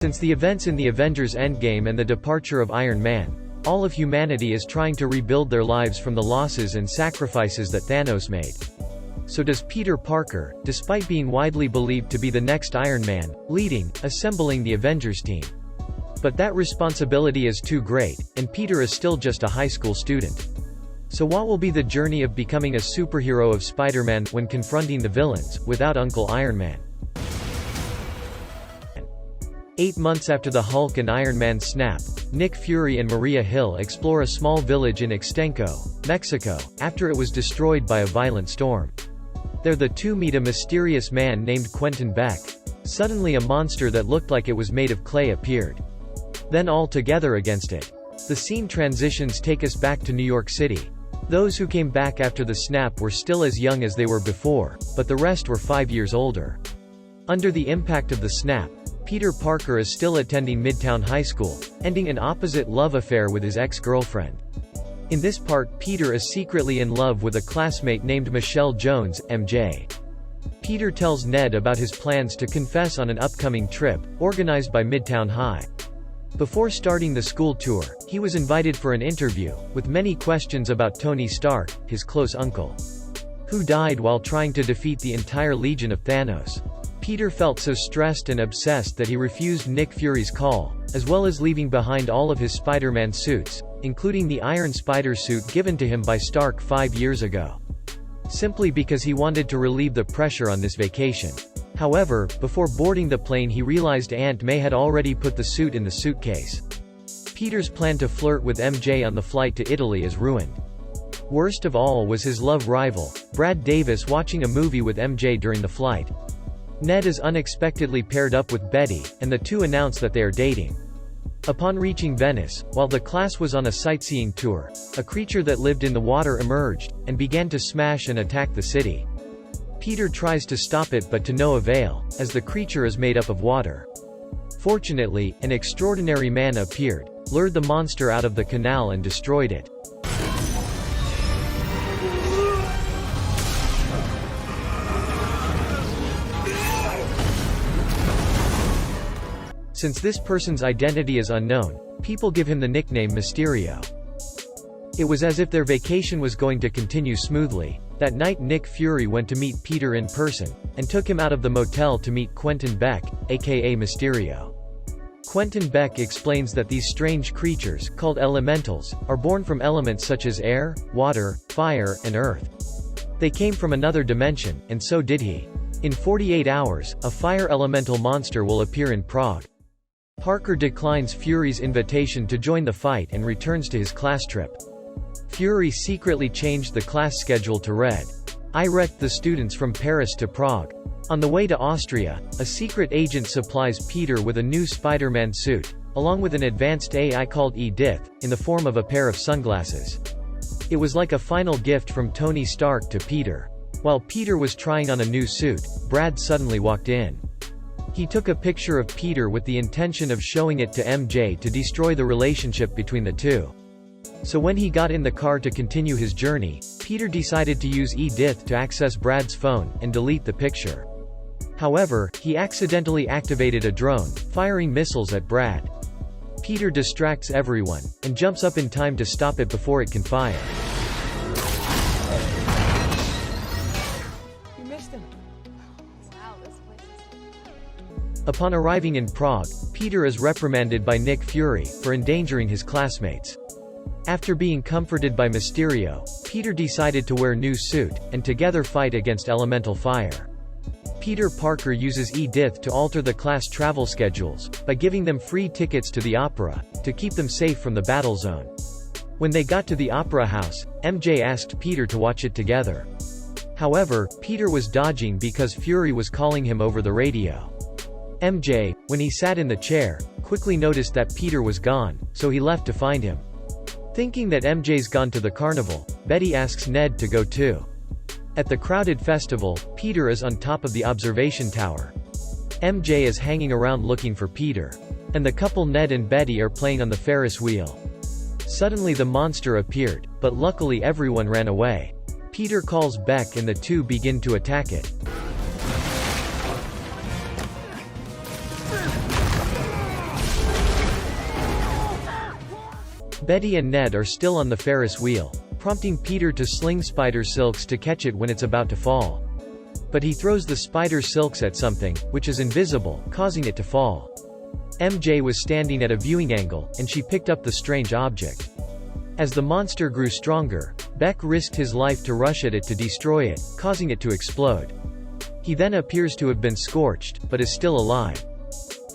Since the events in the Avengers Endgame and the departure of Iron Man, all of humanity is trying to rebuild their lives from the losses and sacrifices that Thanos made. So does Peter Parker, despite being widely believed to be the next Iron Man, assembling the Avengers team. But that responsibility is too great, and Peter is still just a high school student. So what will be the journey of becoming a superhero of Spider-Man when confronting the villains, without Uncle Iron Man? 8 months after the Hulk and Iron Man snap, Nick Fury and Maria Hill explore a small village in Ixtenco, Mexico, after it was destroyed by a violent storm. There the two meet a mysterious man named Quentin Beck. Suddenly a monster that looked like it was made of clay appeared. Then all together against it. The scene transitions take us back to New York City. Those who came back after the snap were still as young as they were before, but the rest were 5 years older. Under the impact of the snap, Peter Parker is still attending Midtown High School, ending an opposite love affair with his ex-girlfriend. In this part, Peter is secretly in love with a classmate named Michelle Jones, MJ. Peter tells Ned about his plans to confess on an upcoming trip, organized by Midtown High. Before starting the school tour, he was invited for an interview, with many questions about Tony Stark, his close uncle, who died while trying to defeat the entire Legion of Thanos. Peter felt so stressed and obsessed that he refused Nick Fury's call, as well as leaving behind all of his Spider-Man suits, including the Iron Spider suit given to him by Stark 5 years ago. Simply because he wanted to relieve the pressure on this vacation. However, before boarding the plane he realized Aunt May had already put the suit in the suitcase. Peter's plan to flirt with MJ on the flight to Italy is ruined. Worst of all was his love rival, Brad Davis, watching a movie with MJ during the flight. Ned is unexpectedly paired up with Betty, and the two announce that they are dating. Upon reaching Venice, while the class was on a sightseeing tour, a creature that lived in the water emerged, and began to smash and attack the city. Peter tries to stop it but to no avail, as the creature is made up of water. Fortunately, an extraordinary man appeared, lured the monster out of the canal and destroyed it. Since this person's identity is unknown, people give him the nickname Mysterio. It was as if their vacation was going to continue smoothly. That night Nick Fury went to meet Peter in person, and took him out of the motel to meet Quentin Beck, aka Mysterio. Quentin Beck explains that these strange creatures, called elementals, are born from elements such as air, water, fire, and earth. They came from another dimension, and so did he. In 48 hours, a fire elemental monster will appear in Prague. Parker declines Fury's invitation to join the fight and returns to his class trip. Fury secretly changed the class schedule to red. Irect the students from Paris to Prague. On the way to Austria, a secret agent supplies Peter with a new Spider-Man suit, along with an advanced AI called Edith, in the form of a pair of sunglasses. It was like a final gift from Tony Stark to Peter. While Peter was trying on a new suit, Brad suddenly walked in. He took a picture of Peter with the intention of showing it to MJ to destroy the relationship between the two. So when he got in the car to continue his journey, Peter decided to use Edith to access Brad's phone, and delete the picture. However, he accidentally activated a drone, firing missiles at Brad. Peter distracts everyone, and jumps up in time to stop it before it can fire. You missed him. Wow, this place is... Upon arriving in Prague, Peter is reprimanded by Nick Fury, for endangering his classmates. After being comforted by Mysterio, Peter decided to wear new suit, and together fight against elemental fire. Peter Parker uses Edith to alter the class travel schedules, by giving them free tickets to the opera, to keep them safe from the battle zone. When they got to the opera house, MJ asked Peter to watch it together. However, Peter was dodging because Fury was calling him over the radio. MJ, when he sat in the chair, quickly noticed that Peter was gone, so he left to find him. Thinking that MJ's gone to the carnival, Betty asks Ned to go too. At the crowded festival, Peter is on top of the observation tower. MJ is hanging around looking for Peter. And the couple Ned and Betty are playing on the Ferris wheel. Suddenly the monster appeared, but luckily everyone ran away. Peter calls Beck and the two begin to attack it. Betty and Ned are still on the Ferris wheel, prompting Peter to sling spider silks to catch it when it's about to fall. But he throws the spider silks at something, which is invisible, causing it to fall. MJ was standing at a viewing angle, and she picked up the strange object. As the monster grew stronger, Beck risked his life to rush at it to destroy it, causing it to explode. He then appears to have been scorched, but is still alive.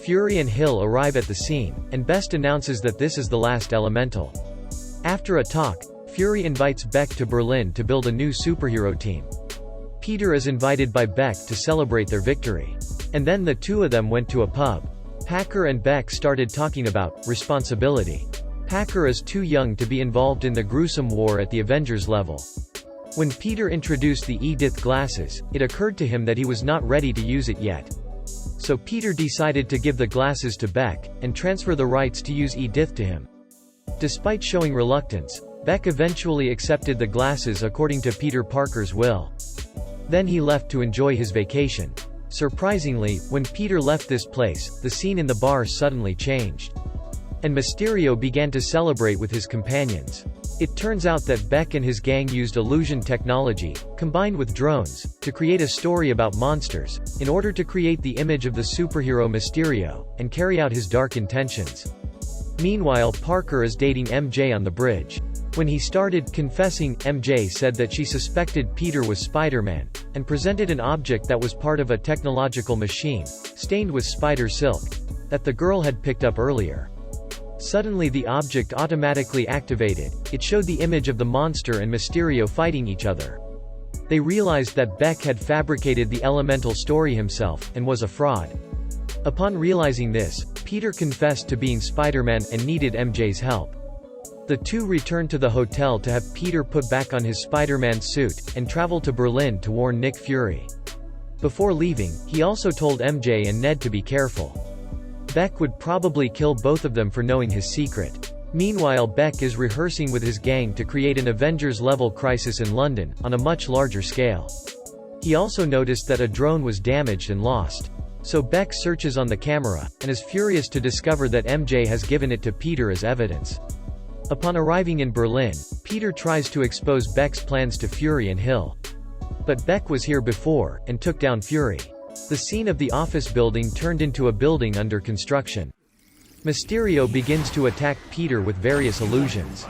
Fury and Hill arrive at the scene, and Best announces that this is the last elemental. After a talk, Fury invites Beck to Berlin to build a new superhero team. Peter is invited by Beck to celebrate their victory. And then the two of them went to a pub. Packer and Beck started talking about responsibility. Packer is too young to be involved in the gruesome war at the Avengers level. When Peter introduced the Edith glasses, it occurred to him that he was not ready to use it yet. So Peter decided to give the glasses to Beck, and transfer the rights to use Edith to him. Despite showing reluctance, Beck eventually accepted the glasses according to Peter Parker's will. Then he left to enjoy his vacation. Surprisingly, when Peter left this place, the scene in the bar suddenly changed. And Mysterio began to celebrate with his companions. It turns out that Beck and his gang used illusion technology, combined with drones, to create a story about monsters, in order to create the image of the superhero Mysterio, and carry out his dark intentions. Meanwhile, Parker is dating MJ on the bridge. When he started confessing, MJ said that she suspected Peter was Spider-Man, and presented an object that was part of a technological machine, stained with spider silk, that the girl had picked up earlier. Suddenly the object automatically activated. It showed the image of the monster and Mysterio fighting each other. They realized that Beck had fabricated the elemental story himself, and was a fraud. Upon realizing this, Peter confessed to being Spider-Man, and needed MJ's help. The two returned to the hotel to have Peter put back on his Spider-Man suit, and travel to Berlin to warn Nick Fury. Before leaving, he also told MJ and Ned to be careful. Beck would probably kill both of them for knowing his secret. Meanwhile, Beck is rehearsing with his gang to create an Avengers-level crisis in London, on a much larger scale. He also noticed that a drone was damaged and lost. So Beck searches on the camera, and is furious to discover that MJ has given it to Peter as evidence. Upon arriving in Berlin, Peter tries to expose Beck's plans to Fury and Hill. But Beck was here before, and took down Fury. The scene of the office building turned into a building under construction. Mysterio begins to attack Peter with various illusions.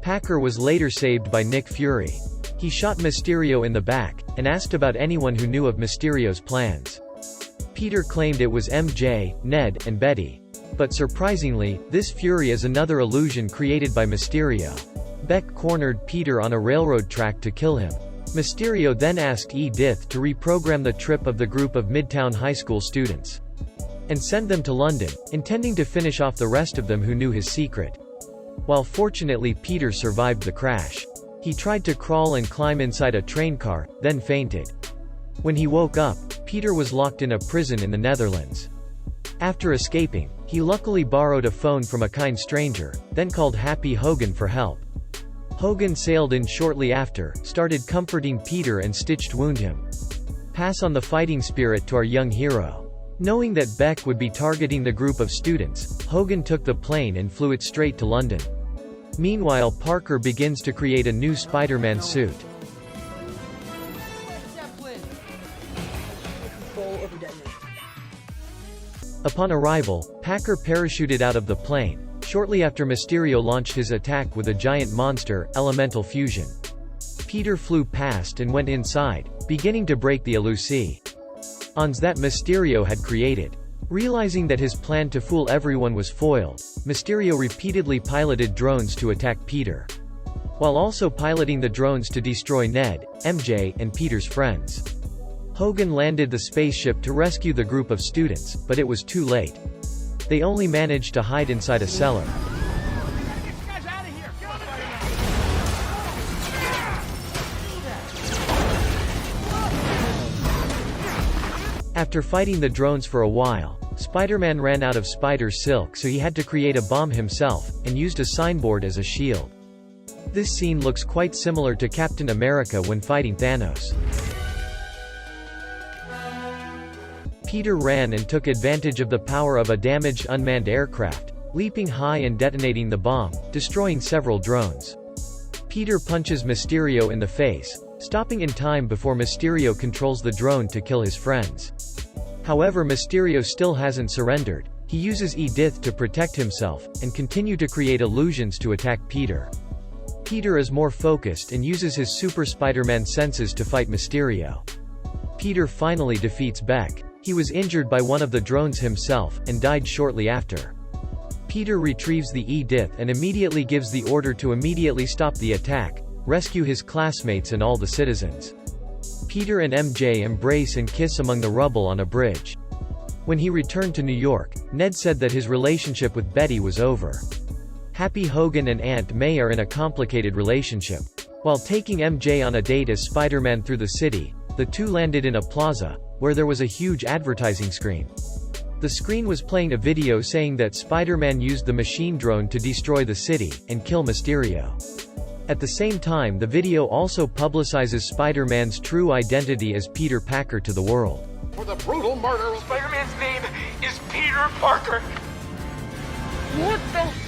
Packer was later saved by Nick Fury. He shot Mysterio in the back, and asked about anyone who knew of Mysterio's plans. Peter claimed it was MJ, Ned, and Betty. But surprisingly, this Fury is another illusion created by Mysterio. Beck cornered Peter on a railroad track to kill him. Mysterio then asked Edith to reprogram the trip of the group of Midtown High School students, and send them to London, intending to finish off the rest of them who knew his secret. While fortunately Peter survived the crash. He tried to crawl and climb inside a train car, then fainted. When he woke up, Peter was locked in a prison in the Netherlands. After escaping, he luckily borrowed a phone from a kind stranger, then called Happy Hogan for help. Hogan sailed in shortly after, started comforting Peter and stitched wound him. Pass on the fighting spirit to our young hero. Knowing that Beck would be targeting the group of students, Hogan took the plane and flew it straight to London. Meanwhile, Parker begins to create a new Spider-Man suit. Upon arrival, Packer parachuted out of the plane, shortly after Mysterio launched his attack with a giant monster, Elemental Fusion. Peter flew past and went inside, beginning to break the illusion that Mysterio had created. Realizing that his plan to fool everyone was foiled, Mysterio repeatedly piloted drones to attack Peter, while also piloting the drones to destroy Ned, MJ, and Peter's friends. Hogan landed the spaceship to rescue the group of students, but it was too late. They only managed to hide inside a cellar. After fighting the drones for a while, Spider-Man ran out of spider silk, so he had to create a bomb himself, and used a signboard as a shield. This scene looks quite similar to Captain America when fighting Thanos. Peter ran and took advantage of the power of a damaged unmanned aircraft, leaping high and detonating the bomb, destroying several drones. Peter punches Mysterio in the face, stopping in time before Mysterio controls the drone to kill his friends. However, Mysterio still hasn't surrendered. He uses Edith to protect himself, and continue to create illusions to attack Peter. Peter is more focused and uses his Super Spider-Man senses to fight Mysterio. Peter finally defeats Beck. He was injured by one of the drones himself, and died shortly after. Peter retrieves the Edith and immediately gives the order to immediately stop the attack, rescue his classmates and all the citizens. Peter and MJ embrace and kiss among the rubble on a bridge. When he returned to New York, Ned said that his relationship with Betty was over. Happy Hogan and Aunt May are in a complicated relationship. While taking MJ on a date as Spider-Man through the city, the two landed in a plaza, where there was a huge advertising screen. The screen was playing a video saying that Spider-Man used the machine drone to destroy the city, and kill Mysterio. At the same time, the video also publicizes Spider-Man's true identity as Peter Parker to the world. For the brutal murder of Spider-Man's name is Peter Parker. What the